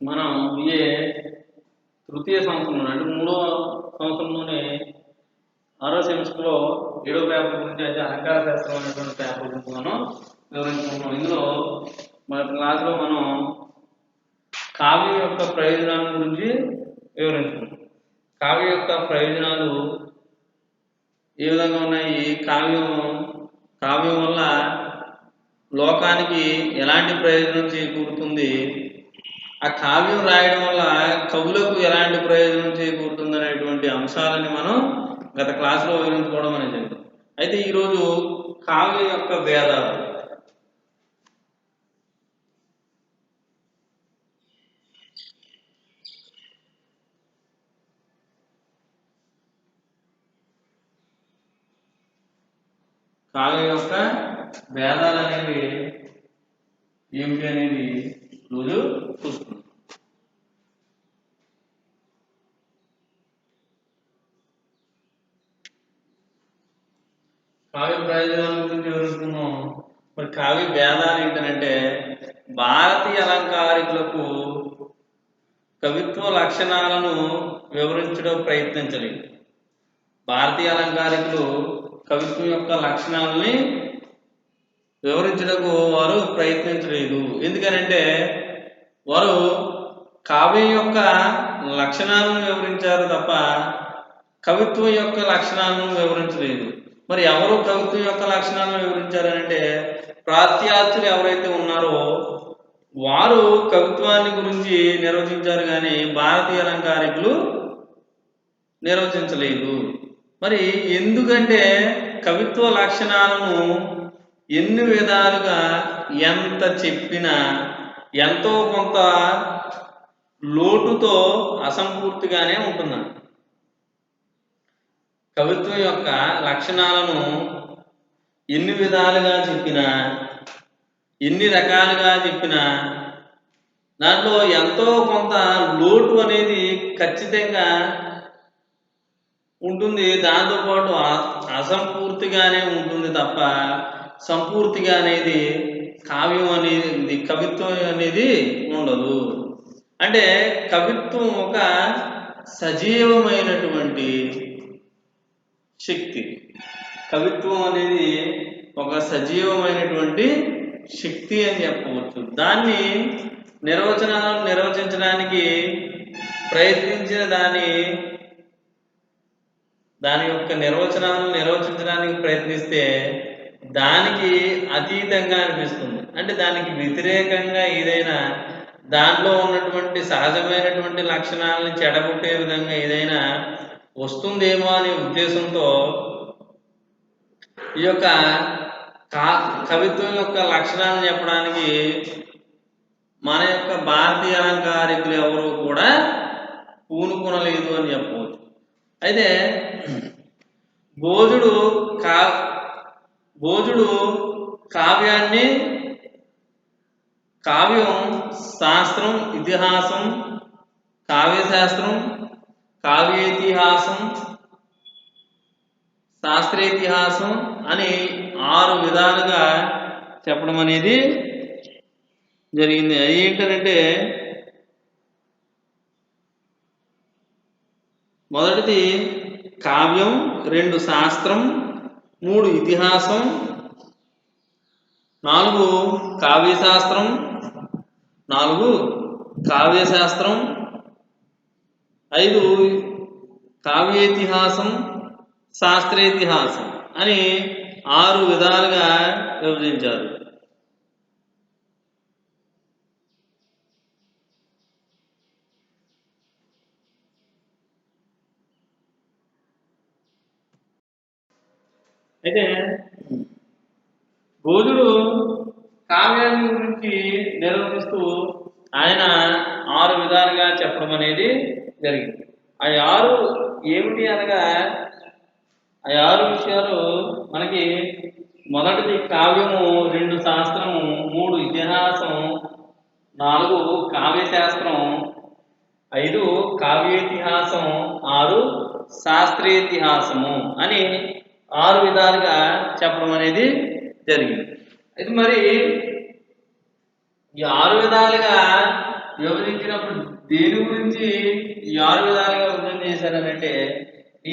మనం BA తృతీయ సంవత్సరంలో అంటే 3వ సంవత్సరంలోనే 6వ సెమిస్టర్లో 7వ పేపర్ గురించి అయితే అలంకార శాస్త్రం అనేటువంటి పేపర్ గురించి మనం వివరించుకుంటున్నాం. ఇందులో మన క్లాసులో మనం కావ్యం యొక్క ప్రయోజనాల గురించి వివరించుకుంటాం. కావ్యం యొక్క ప్రయోజనాలు ఏ విధంగా ఉన్నాయి? కావ్యం వల్ల లోకానికి ఎలాంటి ప్రయోజనం చేకూరుతుంది, ఆ కావ్యం రాయడం వల్ల కవులకు ఎలాంటి ప్రయోజనం చేకూరుతుంది అనేటువంటి అంశాలని మనం గత క్లాసులో వివరించుకోవడం అనేది జరిగింది. అయితే ఈరోజు కావ్యం యొక్క భేదాలు, కావ్యం యొక్క భేదాలు అనేవి ఏమిటి అనేది రోజు చూస్తున్నాం. కావ్య ప్రయోజనాల గురించి వివరిస్తున్నాం. మరి కావ్య భేదాలు ఏంటంటే, భారతీయ అలంకారికులకు కవిత్వ లక్షణాలను వివరించడం ప్రయత్నించలేదు. భారతీయ అలంకారికులు కవిత్వం యొక్క లక్షణాలని వివరించడానికి వారు ప్రయత్నించలేదు. ఎందుకనంటే వారు కావ్యం యొక్క లక్షణాలను వివరించారు తప్ప కవిత్వం యొక్క లక్షణాలను వివరించలేదు. మరి ఎవరు కవిత్వం యొక్క లక్షణాలను వివరించారంటే, ప్రాచ్యాత్యులు ఎవరైతే ఉన్నారో వారు కవిత్వాన్ని గురించి నిర్వచించారు, కానీ భారతీయ అలంకారికులు నిర్వచించలేదు. మరి ఎందుకంటే కవిత్వ లక్షణాలను ఎన్ని విధాలుగా ఎంత చెప్పినా ఎంతో కొంత లోటుతో అసంపూర్తిగానే ఉంటుందండి. కవిత్వం యొక్క లక్షణాలను ఎన్ని విధాలుగా చెప్పినా, ఎన్ని రకాలుగా చెప్పినా దాంట్లో ఎంతో కొంత లోటు అనేది ఖచ్చితంగా ఉంటుంది. దాంతోపాటు అసంపూర్తిగానే ఉంటుంది తప్ప సంపూర్తిగా అనేది కవిత్వం అనేది ఉండదు. అంటే కవిత్వం ఒక సజీవమైనటువంటి శక్తి. కవిత్వం అనేది ఒక సజీవమైనటువంటి శక్తి అని చెప్పవచ్చు. దాన్ని నిర్వచించడానికి ప్రయత్నించిన దాని యొక్క నిర్వచనాలను నిర్వచించడానికి ప్రయత్నిస్తే దానికి అతీతంగా అనిపిస్తుంది. అంటే దానికి వ్యతిరేకంగా ఏదైనా దాంట్లో ఉన్నటువంటి సహజమైనటువంటి లక్షణాలను చెడగొట్టే విధంగా ఏదైనా వస్తుందేమో అనే ఉద్దేశంతో ఈ యొక్క కవిత్వం యొక్క లక్షణాలను చెప్పడానికి మన యొక్క భారతీయ అలంకారికులు ఎవరు కూడా పూనుకొనలేదు అని చెప్పవచ్చు. అయితే భోజుడు కావ్యం శాస్త్రం, ఇతిహాసం, కావ్యశాస్త్రం, కావ్యేతిహాసం, శాస్త్రేతిహాసం అని 6 విధాలుగా చెప్పడం అనేది జరిగింది. అది ఏంటంటే, మొదటిది కావ్యం, 2 శాస్త్రం, 3 ఇతిహాసం, 4 కావ్యశాస్త్రం, 4 కావ్యశాస్త్రం, 5 కావ్యేతిహాసం, శాస్త్రేతిహాసం అని 6 విధాలుగా విభజించారు. అయితే భోజుడు కావ్యాన్ని గురించి నిర్వహిస్తూ ఆయన 6 విధాలుగా చెప్పడం అనేది జరిగింది. ఆ 6 ఏమిటి అనగా, ఆ 6 విషయాలు మనకి మొదటిది కావ్యము, 2 శాస్త్రము, 3 ఇతిహాసం, 4 కావ్యశాస్త్రం, 5 కావ్యేతిహాసం, 6 శాస్త్రేతిహాసము అని 6 విధాలుగా చెప్పడం అనేది జరిగింది. అయితే మరి ఈ 6 విధాలుగా విభజించినప్పుడు దేని గురించి ఈ 6 విధాలుగా విభజన చేశారనంటే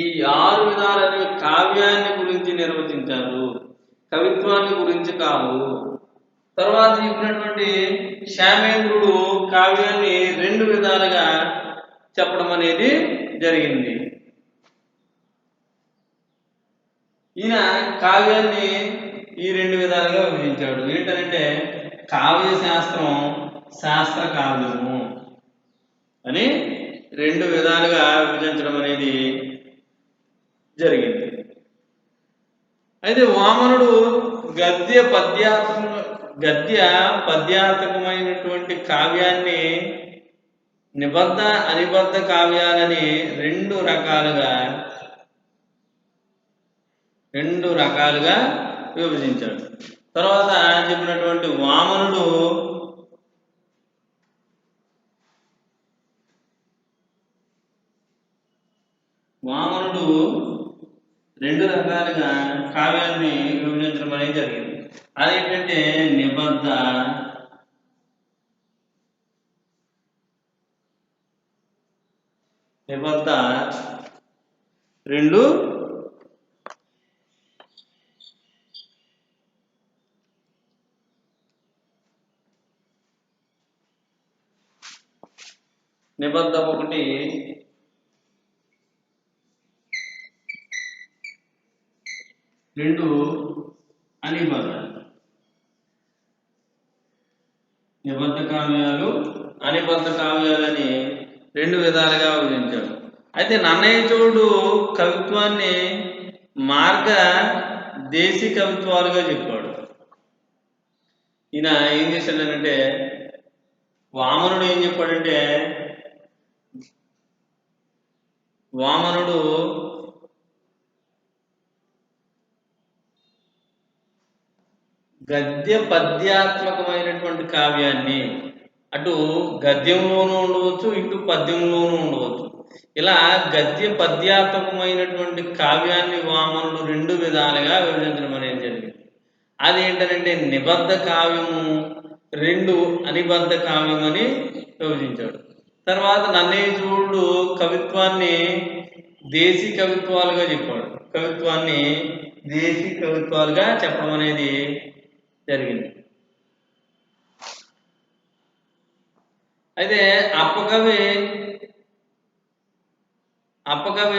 ఈ 6 విధాలని కావ్యాన్ని గురించి నిర్వచించారు, కవిత్వాన్ని గురించి కాదు. తర్వాత చెప్పినటువంటి శ్యామేంద్రుడు కావ్యాన్ని 2 విధాలుగా చెప్పడం అనేది జరిగింది. ఈయన కావ్యాన్ని ఈ 2 విధాలుగా విభజించాడు. ఏంటంటే కావ్య శాస్త్రం, శాస్త్ర కావ్యము అని 2 విధాలుగా విభజించడం అనేది జరిగింది. అయితే వామనుడు గద్య పద్యాత్మకమైనటువంటి కావ్యాన్ని నిబద్ధ అనిబద్ధ కావ్యాలని 2 రకాలుగా విభజించాడు. తర్వాత చెప్పినటువంటి వామనుడు వామనుడు 2 రకాలుగా కావ్యాన్ని విభజించడం అనేది జరిగింది. అదేంటంటే నిబద్ధ నిబద్ధ 2 నిబద్ధ ఒకటి, రెండు అనిబద్ధ. నిబద్ధ కావ్యాలు, అనిబద్ధ కావ్యాలని 2 విధాలుగా విభజించాడు. అయితే నన్నయ్య చోడు కవిత్వాన్ని మార్గ దేశీ కవిత్వాలుగా చెప్పాడు. ఈయన ఏం చేశాడంటే వామనుడు ఏం చెప్పాడంటే వామనుడు గద్య పద్యాత్మకమైనటువంటి కావ్యాన్ని అటు గద్యంలోనూ ఉండవచ్చు, ఇటు పద్యంలోనూ ఉండవచ్చు. ఇలా గద్య పద్యాత్మకమైనటువంటి కావ్యాన్ని వామనుడు 2 విధాలుగా విభజించడం అనేది జరిగింది. అదేంటంటే నిబద్ధ కావ్యము, 2 అనిబద్ధ కావ్యం అని విభజించాడు. తర్వాత నన్నయ్య చూడు కవిత్వాన్ని దేశీ కవిత్వాలుగా చెప్పాడు. కవిత్వాన్ని దేశీ కవిత్వాలుగా చెప్పడం అనేది జరిగింది. అయితే అప్పకవి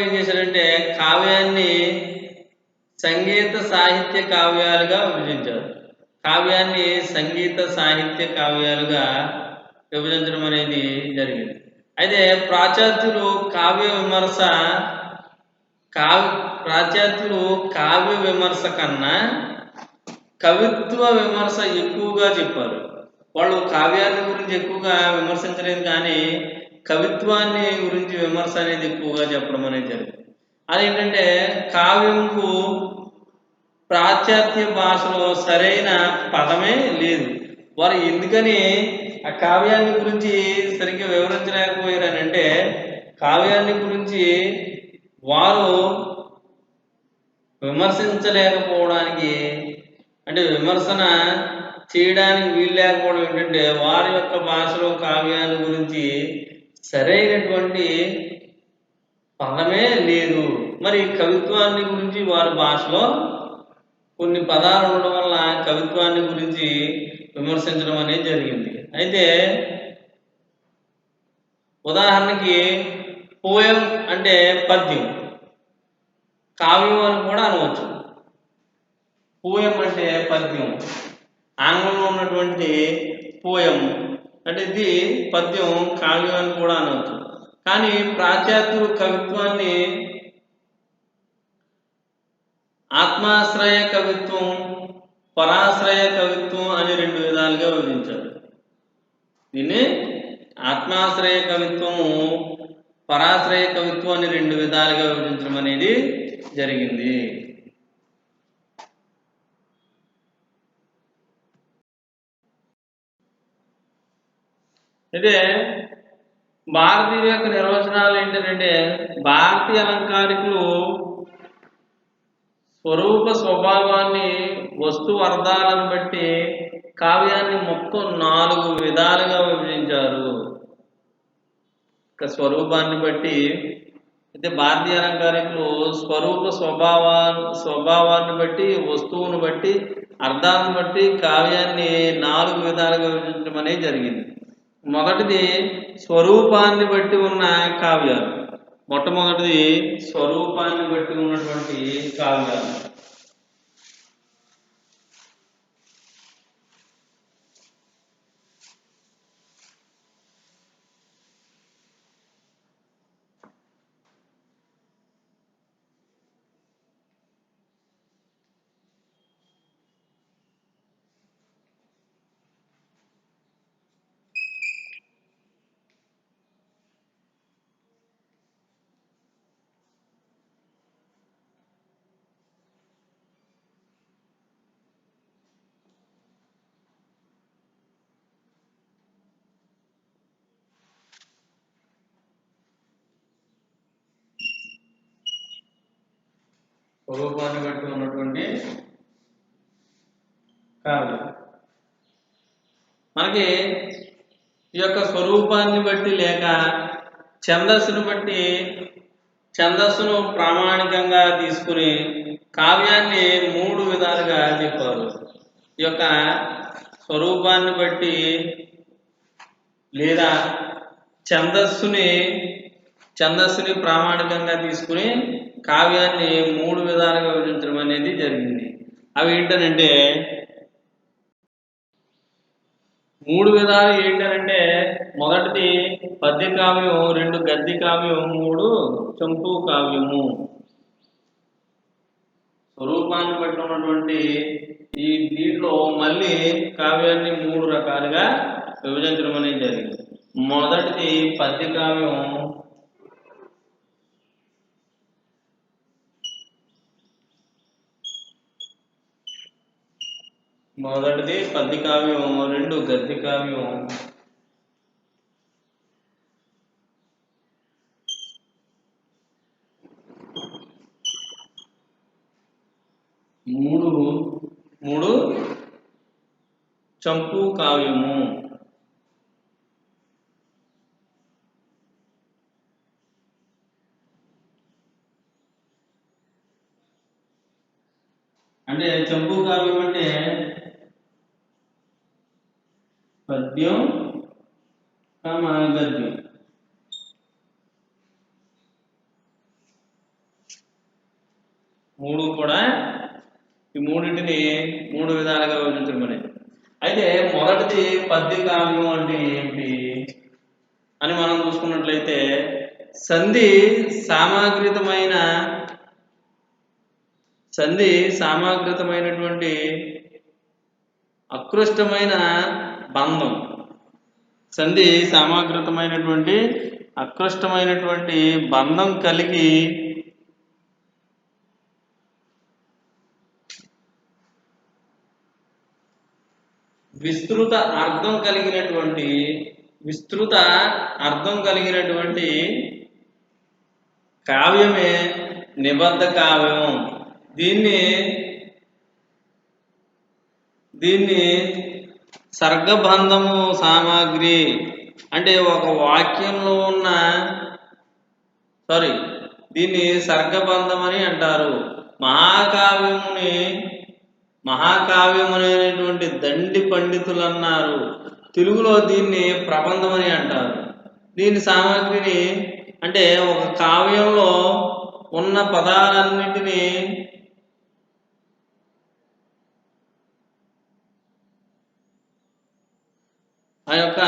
ఏం చేశాడంటే కావ్యాన్ని సంగీత సాహిత్య కావ్యాలుగా విభజించారు. కావ్యాన్ని సంగీత సాహిత్య కావ్యాలుగా విభజించడం అనేది జరిగింది. అయితే పాశ్చాత్యులు కావ్య విమర్శ కన్నా కవిత్వ విమర్శ ఎక్కువగా చెప్పారు. వాళ్ళు కావ్యాన్ని గురించి ఎక్కువగా విమర్శించలేదు, కానీ కవిత్వాన్ని గురించి విమర్శ అనేది ఎక్కువగా చెప్పడం అనేది జరిగింది. అదేంటంటే కావ్యంకు పాశ్చాత్య భాషలో సరైన పదమే లేదు. వారు ఎందుకని ఆ కావ్యాన్ని గురించి సరిగ్గా వివరించలేకపోయారనంటే కావ్యాన్ని గురించి వారు విమర్శించలేకపోవడానికి, అంటే విమర్శన చేయడానికి వీలు లేకపోవడం ఏంటంటే వారి యొక్క భాషలో కావ్యాన్ని గురించి సరైనటువంటి పదమే లేదు. మరి కవిత్వాన్ని గురించి వారి భాషలో కొన్ని పదాలు ఉండడం వల్ల కవిత్వాన్ని గురించి విమర్శించడం అనేది జరిగింది. అయితే ఉదాహరణకి పోయం అంటే పద్యం, కావ్యం అని కూడా అనవచ్చు. పోయం అంటే పద్యం, ఆంగ్లంలో ఉన్నటువంటి పోయం అంటే ఇది పద్యం, కావ్యం అని కూడా అనవచ్చు. కానీ పాశ్చాత్యులు కవిత్వాన్ని ఆత్మాశ్రయ కవిత్వం, పరాశ్రయ కవిత్వం అని 2 విధాలుగా విభజించారు. దీన్ని ఆత్మాశ్రయ కవిత్వము, పరాశ్రయ కవిత్వం అని 2 విధాలుగా విభజించడం అనేది జరిగింది. అయితే భారతీయుల యొక్క నిర్వచనాలు ఏంటంటే భారతీయ అలంకారికులు స్వరూప స్వభావాన్ని, వస్తు అర్థాలను బట్టి కావ్యాన్ని మొత్తం 4 విధాలుగా విభజించారు. స్వరూపాన్ని బట్టి అయితే భారతీయ అలంకారికులు స్వభావాన్ని బట్టి, వస్తువును బట్టి, అర్థాన్ని బట్టి కావ్యాన్ని 4 విధాలుగా విభజించడం అనేది జరిగింది. మొదటిది స్వరూపాన్ని బట్టి ఉన్న కావ్యాలు. మొట్టమొదటిది స్వరూపాన్ని బట్టి ఉన్నటువంటి కావ్యాలు. స్వరూపాన్ని బట్టి ఉన్నటువంటి కావ్యం. మనకి ఈ యొక్క స్వరూపాన్ని బట్టి లేక ఛందస్సును ప్రామాణికంగా తీసుకుని కావ్యాన్ని 3 విధాలుగా చెప్పారు. ఈ యొక్క స్వరూపాన్ని బట్టి లేదా ఛందస్సుని ప్రామాణికంగా తీసుకుని కావ్యాన్ని 3 విధాలుగా విభజించడం అనేది జరిగింది. అవి ఏంటనంటే 3 విధాలు ఏంటనంటే మొదటిది పద్య కావ్యం, 2 గద్య కావ్యం, 3 చంపు కావ్యము. స్వరూపాన్ని బట్టి ఉన్నటువంటి దీంట్లో మళ్ళీ కావ్యాన్ని 3 రకాలుగా విభజించడం అనేది జరిగింది. మొదటిది పద్య కావ్యం. మొదటిది పద్య కావ్యం, 2 గద్య కావ్యం, 3 చంపు కావ్యము. అంటే చంపు కావ్యం అంటే పద్యం, గద్యం. మూడు కూడా ఈ మూడింటిని 3 విధాలుగా విభజించడం అనేది. అయితే మొదటిది పద్య కావ్యం అంటే ఏంటి అని మనం చూసుకున్నట్లయితే సంధి సామాగ్రితమైనటువంటి అకృష్టమైన బంధం. సంధి సామాగ్రితమైనటువంటి అకృష్టమైనటువంటి బంధం కలిగి విస్తృత అర్థం కలిగినటువంటి కావ్యమే నిబద్ధ కావ్యం. దీన్ని సర్గబంధము సామాగ్రి అంటే ఒక వాక్యంలో ఉన్న దీన్ని సర్గబంధం అని అంటారు. మహాకావ్యమునేటువంటి దండి పండితులు అన్నారు. తెలుగులో దీన్ని ప్రబంధం అని అంటారు. దీని సామాగ్రిని అంటే ఒక కావ్యంలో ఉన్న పదాలన్నిటినీ ఆ యొక్క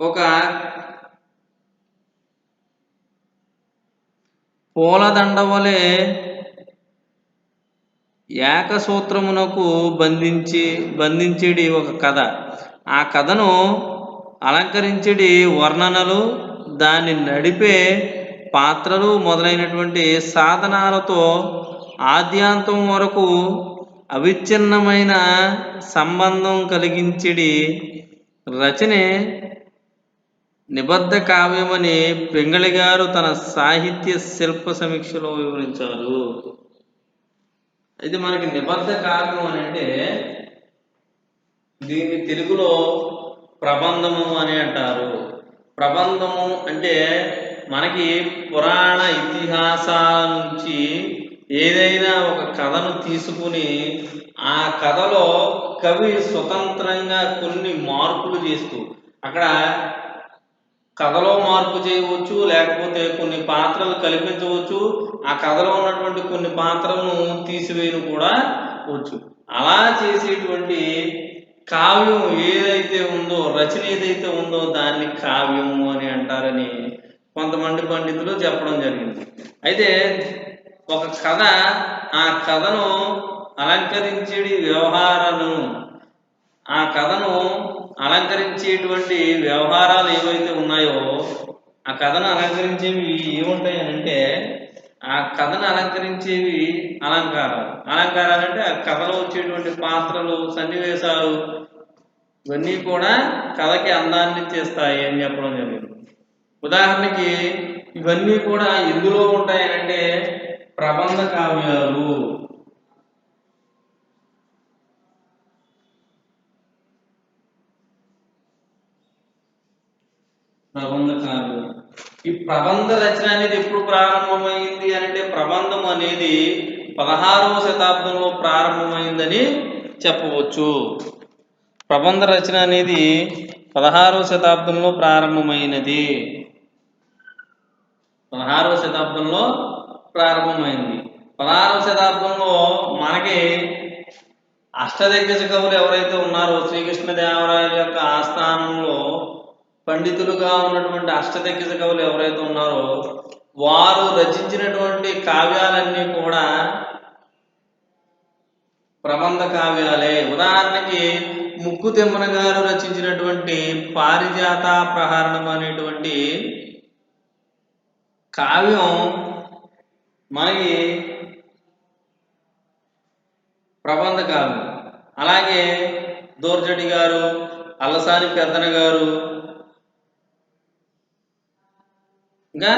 ఒక పూలదండ వలె ఏకసూత్రమునకు బంధించేది ఒక కథ. ఆ కథను అలంకరించేది వర్ణనలు, దాన్ని నడిపే పాత్రలు మొదలైనటువంటి సాధనాలతో ఆద్యాంతం వరకు అవిచ్ఛిన్నమైన సంబంధం కలిగించేది రచనే నిబద్ధ కావ్యమని పింగళి గారు తన సాహిత్య శిల్ప సమీక్షలో వివరించారు. అయితే మనకి నిబద్ధ కావ్యం అని అంటే దీన్ని తెలుగులో ప్రబంధము అని అంటారు. ప్రబంధము అంటే మనకి పురాణ ఇతిహాసాల నుంచి ఏదైనా ఒక కథను తీసుకుని ఆ కథలో కవి స్వతంత్రంగా కొన్ని మార్పులు చేస్తూ అక్కడ కథలో మార్పు చేయవచ్చు, లేకపోతే కొన్ని పాత్రలు కల్పించవచ్చు, ఆ కథలో ఉన్నటువంటి కొన్ని పాత్రలను తీసివేయను కూడా వచ్చు. అలా చేసేటువంటి కావ్యం ఏదైతే ఉందో, రచన ఏదైతే ఉందో దాన్ని కావ్యము అని అంటారని కొంతమంది పండితులు చెప్పడం జరిగింది. అయితే ఒక కథ, ఆ కథను అలంకరించే వ్యవహారాలను, ఆ కథను అలంకరించేటువంటి వ్యవహారాలు ఏవైతే ఉన్నాయో ఆ కథను అలంకరించేవి ఏముంటాయి అంటే ఆ కథను అలంకరించేవి అలంకారాలు. అలంకారాలు అంటే ఆ కథలో వచ్చేటువంటి పాత్రలు, సన్నివేశాలు ఇవన్నీ కూడా కథకి అందాన్ని చేస్తాయి అని చెప్పడం జరిగింది. ఉదాహరణకి ఇవన్నీ కూడా ఎందులో ఉంటాయనంటే ప్రబంధ కావ్యాలు. ప్రబంధ కావ్యం. ఈ ప్రబంధ రచన అనేది ఎప్పుడు ప్రారంభమైంది అంటే ప్రబంధం అనేది 16వ శతాబ్దంలో ప్రారంభమైందని చెప్పవచ్చు. ప్రబంధ రచన అనేది 16వ శతాబ్దంలో ప్రారంభమైనది. 16వ శతాబ్దంలో ప్రారంభమైంది. 16వ శతాబ్దంలో మనకి అష్టదిగ్గజ కవులు ఎవరైతే ఉన్నారో శ్రీకృష్ణదేవరాయల యొక్క ఆస్థానంలో పండితులుగా ఉన్నటువంటి అష్టదిగ్గజ కవులు ఎవరైతే ఉన్నారో వారు రచించినటువంటి కావ్యాలన్నీ కూడా ప్రబంధ కావ్యాలే. ఉదాహరణకి ముక్కు తిమ్మన గారు రచించినటువంటి పారిజాత ప్రహరణం అనేటువంటి కావ్యం మనకి ప్రబంధ కావ్యం. అలాగే దోర్జటి గారు, అల్లసాని పెద్దన గారు, ఇంకా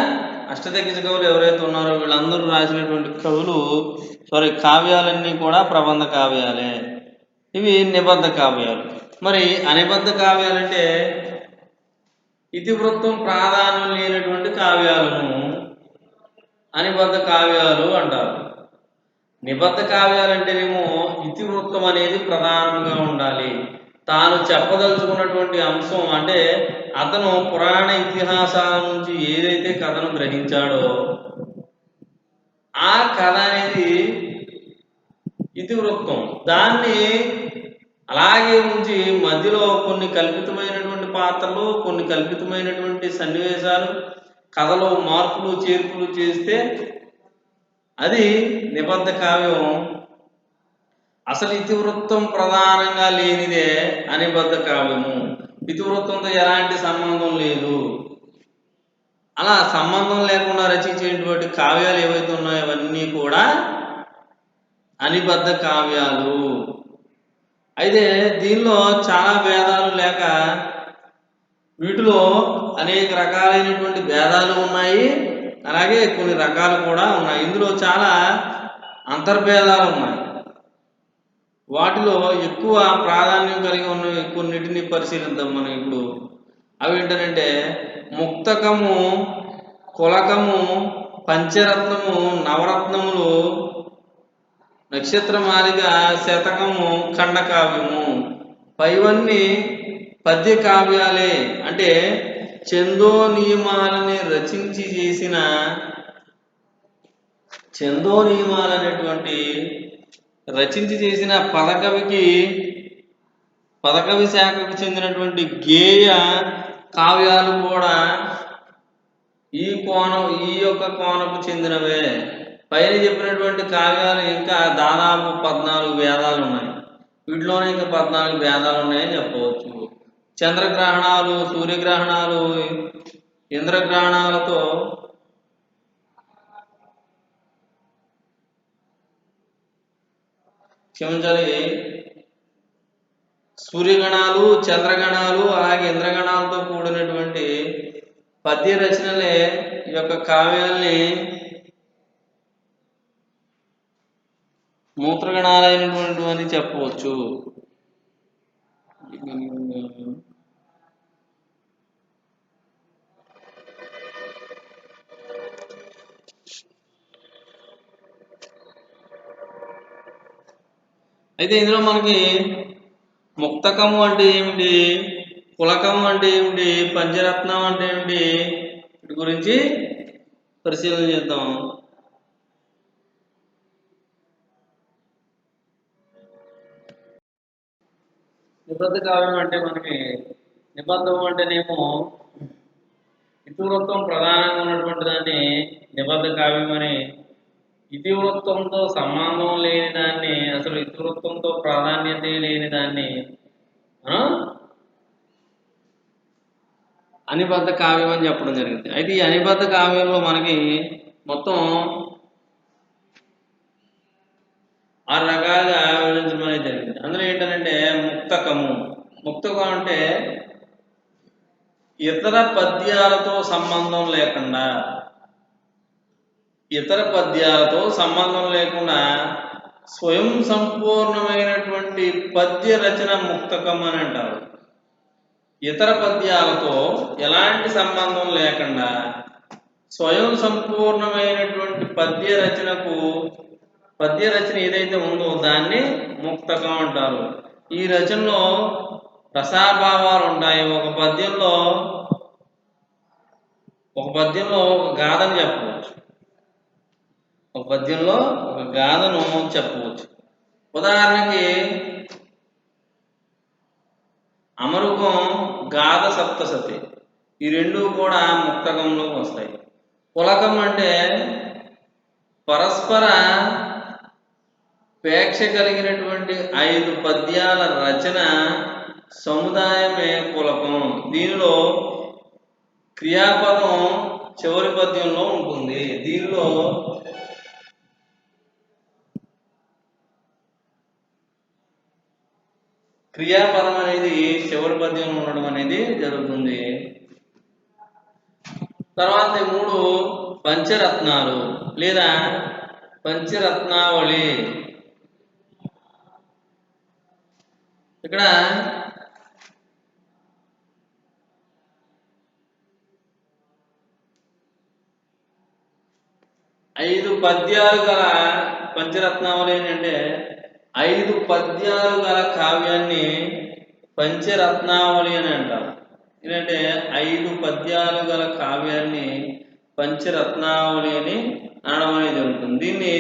అష్టదిగ్గజ కవులు ఎవరైతే ఉన్నారో వీళ్ళందరూ రాసినటువంటి కావ్యాలన్నీ కూడా ప్రబంధ కావ్యాలే. ఇవి నిబద్ధ కావ్యాలు. మరి అనిబద్ధ కావ్యాలంటే ఇతివృత్తం ప్రాధాన్యం లేనటువంటి కావ్యాలను అనిబద్ధ కావ్యాలు అంటారు. నిబద్ధ కావ్యాలంటేనేమో ఇతివృత్తం అనేది ప్రధానంగా ఉండాలి. తాను చెప్పదలుచుకున్నటువంటి అంశం అంటే అతను పురాణ ఇతిహాసాల నుంచి ఏదైతే కథను గ్రహించాడో ఆ కథ అనేది ఇతివృత్తం. దాన్ని అలాగే ఉంచి మధ్యలో కొన్ని కల్పితమైనటువంటి పాత్రలు, కొన్ని కల్పితమైనటువంటి సన్నివేశాలు, కథలో మార్పులు చేర్పులు చేస్తే అది నిబద్ధ కావ్యం. అసలు ఇతివృత్తం ప్రధానంగా లేనిదే అనిబద్ధ కావ్యము. ఇతివృత్తంతో ఎలాంటి సంబంధం లేదు. అలా సంబంధం లేకుండా రచించేటువంటి కావ్యాలు ఏవైతే ఉన్నాయో అవన్నీ కూడా అనిబద్ధ కావ్యాలు. అయితే దీనిలో చాలా భేదాలు లేక వీటిలో అనేక రకాలైనటువంటి భేదాలు ఉన్నాయి, అలాగే కొన్ని రకాలు కూడా ఉన్నాయి. ఇందులో చాలా అంతర్భేదాలు ఉన్నాయి. వాటిలో ఎక్కువ ప్రాధాన్యం కలిగి ఉన్న కొన్నిటిని పరిశీలిద్దాం మనం ఇప్పుడు. అవి ఏంటంటే ముక్తకము, కులకము, పంచరత్నము, నవరత్నములు, నక్షత్రమాలిక, శతకము, ఖండకావ్యము. పైవన్నీ పద్య కావ్యాలే. అంటే ఛందో నియమాలని రచించి చేసిన ఛందో నియమాలనేటువంటి రచించి చేసిన పదకవి శాఖకు చెందినటువంటి గేయ కావ్యాలు కూడా ఈ యొక్క కోణకు చెందినవే. పైన చెప్పినటువంటి కావ్యాలు ఇంకా దాదాపు 14 భేదాలు ఉన్నాయి. వీటిలోనే ఇంకా 14 భేదాలు ఉన్నాయని చెప్పవచ్చు. చంద్రగ్రహణాలు, సూర్యగ్రహణాలు, ఇంద్రగ్రహణాలతో సూర్యగణాలు, చంద్రగణాలు, అలాగే ఇంద్రగణాలతో కూడినటువంటి పద్య రచనలే ఈ యొక్క కావ్యాల్ని మూత్రగణాలైనటువంటి చెప్పవచ్చు. అయితే ఇందులో మనకి ముక్తకము అంటే ఏమిటి, పులకము అంటే ఏమిటి, పంచరత్నం అంటే ఏమిటి, వీటి గురించి పరిశీలన చేద్దాం. నిబద్ధ కావ్యం అంటే మనకి నిబద్ధం అంటేనేమో ఇతివృత్తం ప్రధానంగా ఉన్నటువంటి దాన్ని నిబద్ధ కావ్యం అని, ఇతివృత్తంతో సంబంధం లేని దాన్ని, అసలు ఇతివృత్తంతో ప్రాధాన్యత లేని దాన్ని అనిబద్ధ కావ్యం అని చెప్పడం జరిగింది. అయితే ఈ అనిబద్ధ కావ్యంలో మనకి మొత్తం 6 రకాలుగా విభజించడం అనేది జరిగింది. అందులో ఏంటంటే ముక్తకము. ముక్తకం అంటే ఇతర పద్యాలతో సంబంధం లేకుండా, ఇతర పద్యాలతో సంబంధం లేకుండా స్వయం సంపూర్ణమైనటువంటి పద్య రచన ముక్తకం అని అంటారు. ఇతర పద్యాలతో ఎలాంటి సంబంధం లేకుండా స్వయం సంపూర్ణమైనటువంటి పద్య రచన ఏదైతే ఉందో దాన్ని ముక్తకం అంటారు. ఈ రచనలో రసాభావాలు ఉంటాయి. ఒక పద్యంలో ఒక గాథను చెప్పవచ్చు, ఒక పద్యంలో ఒక గాథను చెప్పవచ్చు. ఉదాహరణకి అమరుకం, గాథ సప్తసతి, ఈ రెండు కూడా ముక్తకంలోకి వస్తాయి. పులకం అంటే పరస్పర పేక్ష కలిగినటువంటి 5 పద్యాల రచన సముదాయమే పులకం. దీనిలో క్రియాపదం చివరి పద్యంలో ఉంటుంది. దీనిలో క్రియాపదం అనేది చివరి పద్యంలో ఉండడం అనేది జరుగుతుంది. తర్వాత 3 పంచరత్నాలు లేదా పంచరత్నావళి. ఇక్కడ 5 పద్యాలు గల పంచరత్నావళి అంటే 5 పద్యాలు గల కావ్యాన్ని పంచరత్నావళి అని అంటారు. ఏంటంటే 5 పద్యాలు గల కావ్యాన్ని పంచరత్నావళి అని అనడం అనేది జరుగుతుంది. దీన్ని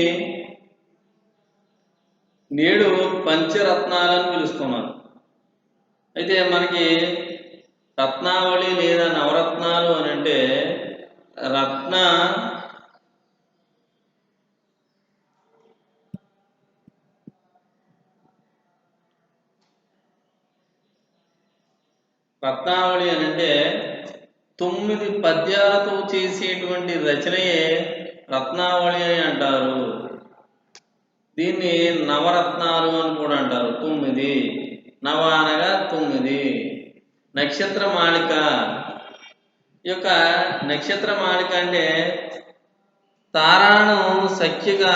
నేడు పంచరత్నాలని పిలుస్తున్నారు. అయితే మనకి రత్నావళి లేదా నవరత్నాలు అని అంటే రత్నావళి అని అంటే 9 పద్యాలతో చేసేటువంటి రచనయే రత్నావళి అని అంటారు. దీన్ని నవరత్నాలు అని కూడా అంటారు. 9 నవ అనగా 9. నక్షత్ర మాలిక. ఈ యొక్క నక్షత్ర మాలిక అంటే తారాను సఖ్యగా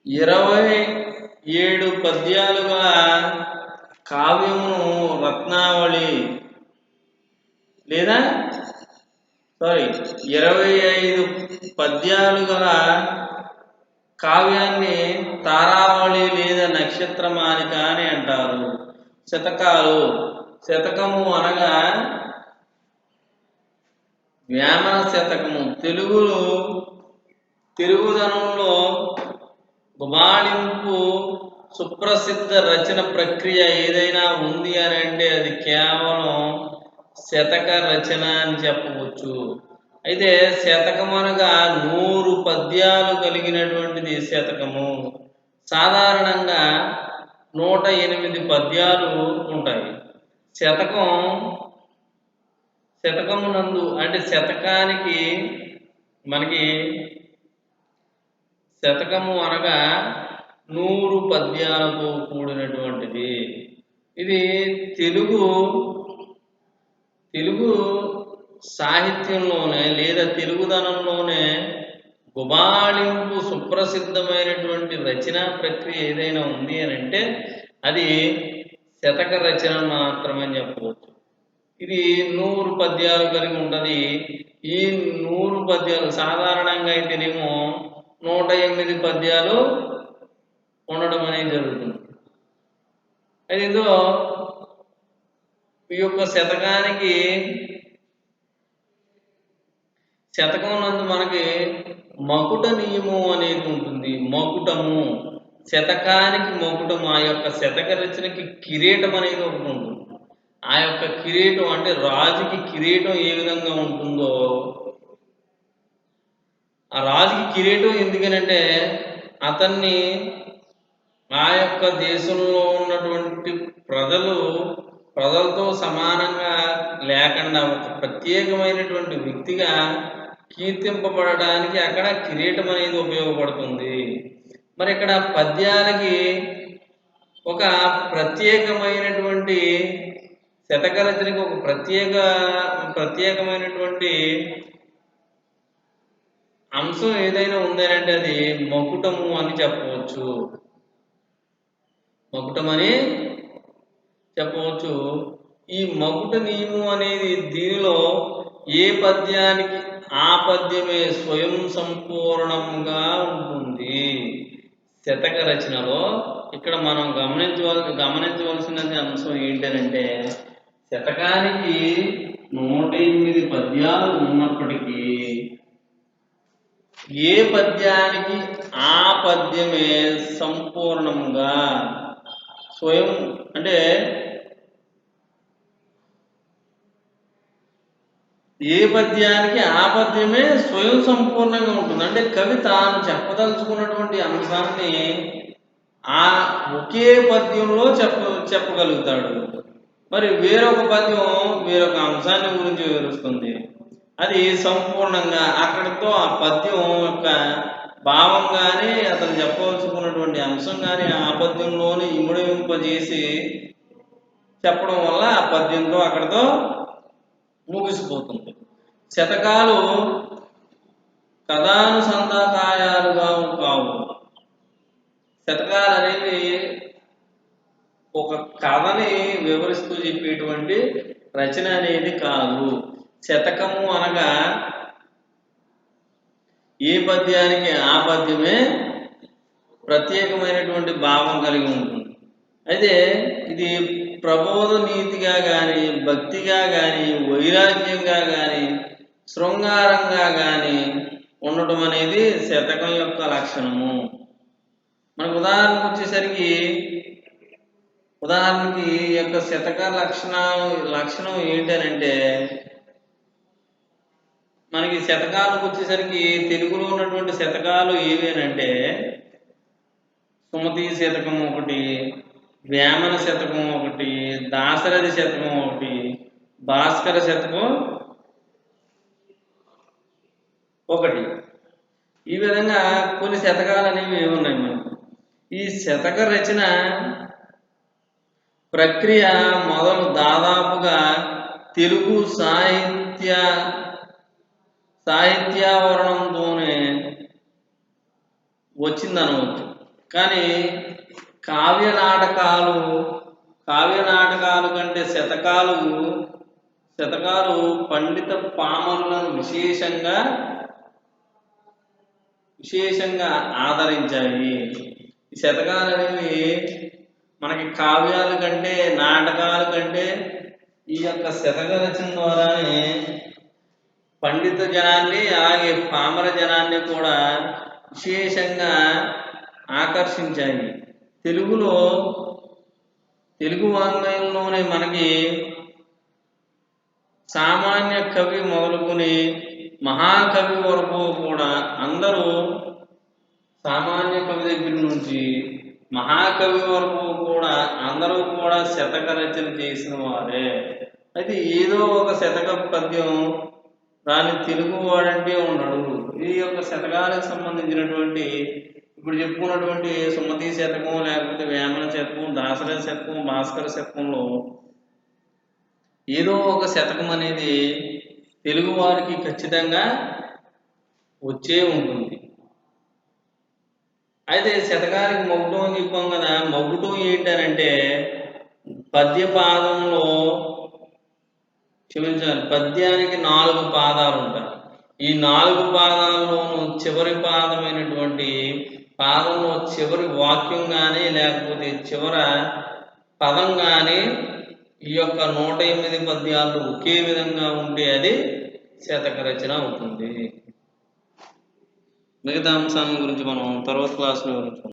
27 పద్యాలుగా కావ్యము రత్నావళి లేదా 25 పద్యాలు గల కావ్యాన్ని తారావళి లేదా నక్షత్రమాలిక అని అంటారు. శతకాలు. శతకము అనగా వేమన శతకము. తెలుగుదనంలో గుబాళింపు సుప్రసిద్ధ రచన ప్రక్రియ ఏదైనా ఉంది అని అంటే అది కేవలం శతక రచన అని చెప్పవచ్చు. అయితే శతకం అనగా 100 పద్యాలు కలిగినటువంటిది శతకము. సాధారణంగా 108 పద్యాలు ఉంటాయి. శతకమునందు అంటే శతకానికి మనకి శతకము అనగా 100 పద్యాలతో కూడినటువంటిది. ఇది తెలుగు సాహిత్యంలోనే లేదా తెలుగుదనంలోనే గుబాళింపు సుప్రసిద్ధమైనటువంటి రచనా ప్రక్రియ ఏదైనా ఉంది అని అంటే అది శతక రచన మాత్రమని చెప్పవచ్చు. ఇది 100 పద్యాలు కలిగి ఉంటుంది. ఈ 100 పద్యాలు సాధారణంగా అయితేనేమో 108 పద్యాలు ఉండడం అనేది జరుగుతుంది. అయితే ఇందులో ఈ యొక్క శతకం నందు మనకి మకుట నియమం అనేది ఉంటుంది. మకుటము, శతకానికి మకుటము, ఆ యొక్క శతక రచనకి కిరీటం అనేది ఒకటి ఉంటుంది. ఆ యొక్క కిరీటం అంటే రాజుకి కిరీటం ఏ విధంగా ఉంటుందో, ఆ రాజుకి కిరీటం ఎందుకనంటే అతన్ని ఆ యొక్క దేశంలో ఉన్నటువంటి ప్రజలతో సమానంగా లేకుండా ఒక ప్రత్యేకమైనటువంటి వ్యక్తిగా కీర్తింపబడడానికి అక్కడ కిరీటం అనేది ఉపయోగపడుతుంది. మరి ఇక్కడ పద్యాలకి ఒక ప్రత్యేకమైనటువంటి శతక రచనకి ఒక ప్రత్యేకమైనటువంటి అంశం ఏదైనా ఉందనంటే అది మకుటము అని చెప్పవచ్చు. మకుటమని చెప్పవచ్చు. ఈ మకుట నియమం అనేది దీనిలో ఏ పద్యానికి ఆ పద్యమే స్వయం సంపూర్ణంగా ఉంటుంది. శతక రచనలో ఇక్కడ మనం గమనించవలసిన అంశం ఏంటంటే శతకానికి 108 పద్యాలు ఉన్నప్పటికీ ఏ పద్యానికి ఆ పద్యమే సంపూర్ణంగా స్వయం అంటే ఏ పద్యానికి ఆ పద్యమే స్వయం సంపూర్ణంగా ఉంటుంది. అంటే కవి తాను చెప్పదలుచుకున్నటువంటి అంశాన్ని ఆ ఒకే పద్యంలో చెప్పగలుగుతాడు. మరి వేరొక పద్యం వేరొక అంశాన్ని గురించి వివరిస్తుంది. అది సంపూర్ణంగా అక్కడితో ఆ పద్యం యొక్క భావం కానీ అతను చెప్పవలసుకున్నటువంటి అంశం కానీ ఆ పద్యంలోనే ఇముడింపజేసి చెప్పడం వల్ల ఆ పద్యంతో అక్కడితో ముగిసిపోతుంది. శతకాలు కథానుసంధాకాయాలుగా కావు. శతకాలు అనేవి ఒక కథని వివరిస్తూ చెప్పేటువంటి రచన అనేది కాదు. శతకము అనగా ఏ పద్యానికి ఆ పద్యమే ప్రత్యేకమైనటువంటి భావం కలిగి ఉంటుంది. అయితే ఇది ప్రబోధ నీతిగా కానీ, భక్తిగా కానీ, వైరాగ్యంగా కానీ, శృంగారంగా కానీ ఉండటం అనేది శతకం యొక్క లక్షణము. మనకు ఉదాహరణకి ఈ యొక్క శతక లక్షణం ఏంటనంటే మనకి శతకాలకు వచ్చేసరికి తెలుగులో ఉన్నటువంటి శతకాలు ఏవేనంటే సుమతి శతకం ఒకటి, వేమన శతకం ఒకటి, దాశరథి శతకం ఒకటి, భాస్కర శతకం ఒకటి. ఈ విధంగా కొన్ని శతకాలు అనేవి ఏమున్నాయి మనకు. ఈ శతక రచన ప్రక్రియ మొదలు దాదాపుగా తెలుగు సాహిత్యావరణంతోనే వచ్చిందనవచ్చు. కానీ కావ్య నాటకాలు కంటే శతకాలు పండిత పామరులను విశేషంగా ఆదరించాయి. ఈ శతకాలు అనేవి మనకి కావ్యాల కంటే నాటకాల కంటే ఈ యొక్క శతక రచన ద్వారానే పండిత జనాన్ని అలాగే పామర జనాన్ని కూడా విశేషంగా ఆకర్షించాయి. తెలుగు వాంగ్మయంలోనే మనకి సామాన్య కవి మొదలుకొని మహాకవి వరకు కూడా అందరూ సామాన్య కవి దగ్గర నుంచి మహాకవి వరకు కూడా అందరూ కూడా శతక రచన చేసిన వారే. అయితే ఏదో ఒక శతక పద్యం రాని తెలుగు వాడంటే ఉండడు. ఈ యొక్క శతకాలకు సంబంధించినటువంటి ఇప్పుడు చెప్పుకున్నటువంటి సుమతి శతకం, లేకపోతే వేమన శతకం, దాశరథి శతకం, భాస్కర శతకంలో ఏదో ఒక శతకం అనేది తెలుగు వారికి ఖచ్చితంగా వచ్చే ఉంటుంది. అయితే శతకానికి మగుటం అని చెప్పాం కదా. మగుటం ఏంటనంటే పద్యానికి 4 పాదాలు ఉంటాయి. ఈ 4 పాదాల్లోనూ చివరి పాదమైనటువంటి పాదంలో చివరి వాక్యం కానీ లేకపోతే చివర పదం కానీ ఈ యొక్క 108 పద్యాలు ఒకే విధంగా ఉంటే అది శతక రచన అవుతుంది. మిగతా అంశాల గురించి మనం తర్వాత క్లాస్లో వివరించుకుందాం.